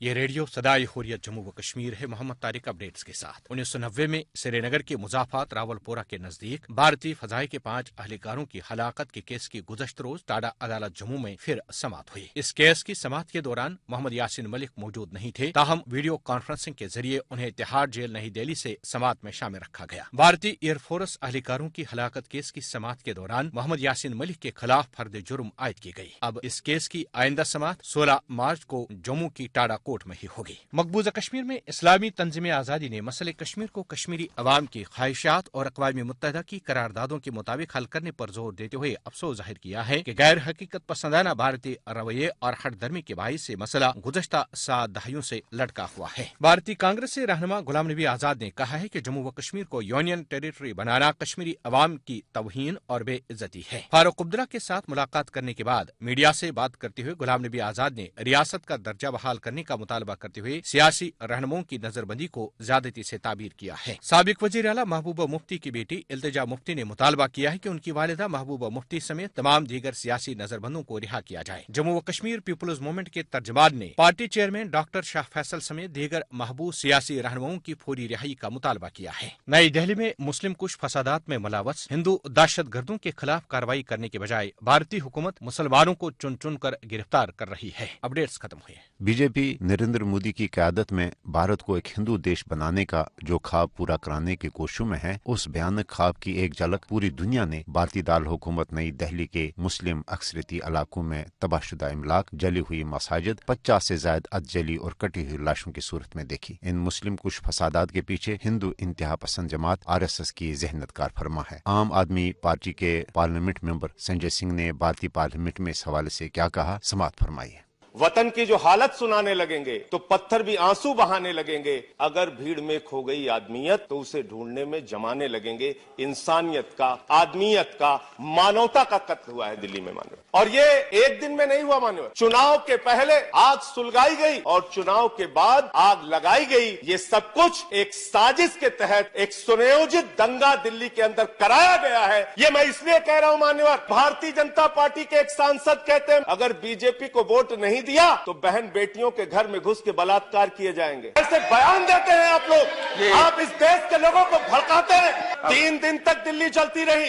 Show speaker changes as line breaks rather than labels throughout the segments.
یہ ریڈیو صدائے حریت جموں و کشمیر ہے محمد طارق اپڈیٹس کے ساتھ 1990 میں سری نگر کے مضافات راولپورہ کے نزدیک بھارتی فضائیہ کے 5 اہلکاروں کی ہلاکت کے کیس کی گزشتہ روز ٹاڈا عدالت جموں میں پھر سماعت ہوئی۔ اس کیس کی سماعت کے دوران محمد یاسین ملک موجود نہیں تھے، تاہم ویڈیو کانفرنسنگ کے ذریعے انہیں تہاڑ جیل نئی دہلی سے سماعت میں شامل رکھا گیا۔ بھارتی ایئر فورس اہلکاروں کی ہلاکت کیس کی سماعت کے دوران محمد یاسین ملک کے خلاف فرد جرم عائد کی گئی۔ اب اس کیس کی آئندہ سماعت 16 مارچ کو جموں کی ٹاڈا کورٹ میں ہی ہوگی۔ مقبوضہ کشمیر میں اسلامی تنظیم آزادی نے مسئلہ کشمیر کو کشمیری عوام کی خواہشات اور اقوام متحدہ کی قراردادوں کے مطابق حل کرنے پر زور دیتے ہوئے افسوس ظاہر کیا ہے کہ غیر حقیقت پسندانہ بھارتی رویے اور ہٹ درمی کے باعث سے مسئلہ گزشتہ 7 دہائیوں سے لٹکا ہوا ہے۔ بھارتی کانگریس سے رہنما غلام نبی آزاد نے کہا ہے کہ جموں و کشمیر کو یونین ٹیریٹری بنانا کشمیری عوام کی توہین اور بے عزتی ہے۔ فاروق عبداللہ کے ساتھ ملاقات کرنے کے بعد میڈیا سے بات کرتے ہوئے غلام نبی آزاد نے ریاست کا درجہ بحال کرنے کا مطالبہ کرتے ہوئے سیاسی رہنماؤں کی نظر بندی کو زیادتی سے تعبیر کیا ہے۔ سابق وزیر اعلیٰ محبوبہ مفتی کی بیٹی التجا مفتی نے مطالبہ کیا ہے کہ ان کی والدہ محبوبہ مفتی سمیت تمام دیگر سیاسی نظر بندوں کو رہا کیا جائے۔ جموں و کشمیر پیپلز موومنٹ کے ترجمان نے پارٹی چیئرمین ڈاکٹر شاہ فیصل سمیت دیگر محبوب سیاسی رہنماؤں کی فوری رہائی کا مطالبہ کیا ہے۔ نئی دہلی میں مسلم کش فسادات میں ملوث ہندو دہشت گردوں کے خلاف کارروائی کرنے کے بجائے بھارتی حکومت مسلمانوں کو چن چن کر گرفتار کر رہی ہے۔ اپڈیٹس ختم ہوئے۔
بی جے پی نریندر مودی کی قیادت میں بھارت کو ایک ہندو دیش بنانے کا جو خواب پورا کرانے کی کوششوں میں ہے، اس بھیانک خواب کی ایک جھلک پوری دنیا نے بھارتی دارالحکومت نئی دہلی کے مسلم اکثریتی علاقوں میں تباہ شدہ املاک، جلی ہوئی مساجد، 50 سے زائد ادجلی اور کٹی ہوئی لاشوں کی صورت میں دیکھی۔ ان مسلم کش فسادات کے پیچھے ہندو انتہا پسند جماعت RSS کی ذہنیت کار فرما ہے۔ عام آدمی پارٹی کے پارلیمنٹ ممبر سنجے سنگھ نے بھارتی پارلیمنٹ میں اس حوالے سے کیا کہا، سماعت فرمائی ہے۔
وطن کی جو حالت سنانے لگیں گے تو پتھر بھی آنسو بہانے لگیں گے۔ اگر بھیڑ میں کھو گئی آدمیت تو اسے ڈھونڈنے میں جمانے لگیں گے۔ انسانیت کا، آدمیت کا، مانوتا کا قتل ہوا ہے دلی میں مانو، اور یہ ایک دن میں نہیں ہوا مانو۔ چناؤ کے پہلے آگ سلگائی گئی اور چناؤ کے بعد آگ لگائی گئی۔ یہ سب کچھ ایک سازش کے تحت ایک سنیوجت دنگا دلی کے اندر کرایا گیا ہے۔ یہ میں اس لیے کہہ رہا ہوں مانیور، بھارتی جنتا پارٹی کے ایک سانسد کہتے ہیں اگر بی جے پی کو ووٹ نہیں دیا تو بہن بیٹیوں کے گھر میں گھس کے بلاತ್ಕಾರ کیے جائیں گے۔ ایسے بیان دیتے ہیں آپ لوگ، آپ اس دیش کے لوگوں کو بھڑکاتے ہیں۔ 3 دن تک دلی چلتی رہی،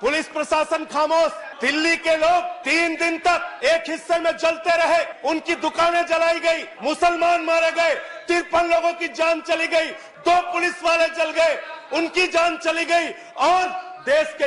پولیس پرشاسن خاموش، دلی کے لوگ 3 دن تک ایک حصے میں جلتے رہے، ان کی دکانیں جلائی گئی، مسلمان مارے گئے، 53 لوگوں کی جان چلی گئی، 2 پولیس والے جل گئے، ان کی جان چلی گئی، اور دیش کے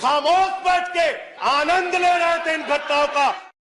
خاموش بیٹھ کے آنند لے رہے تھے ان گھٹناؤں کا۔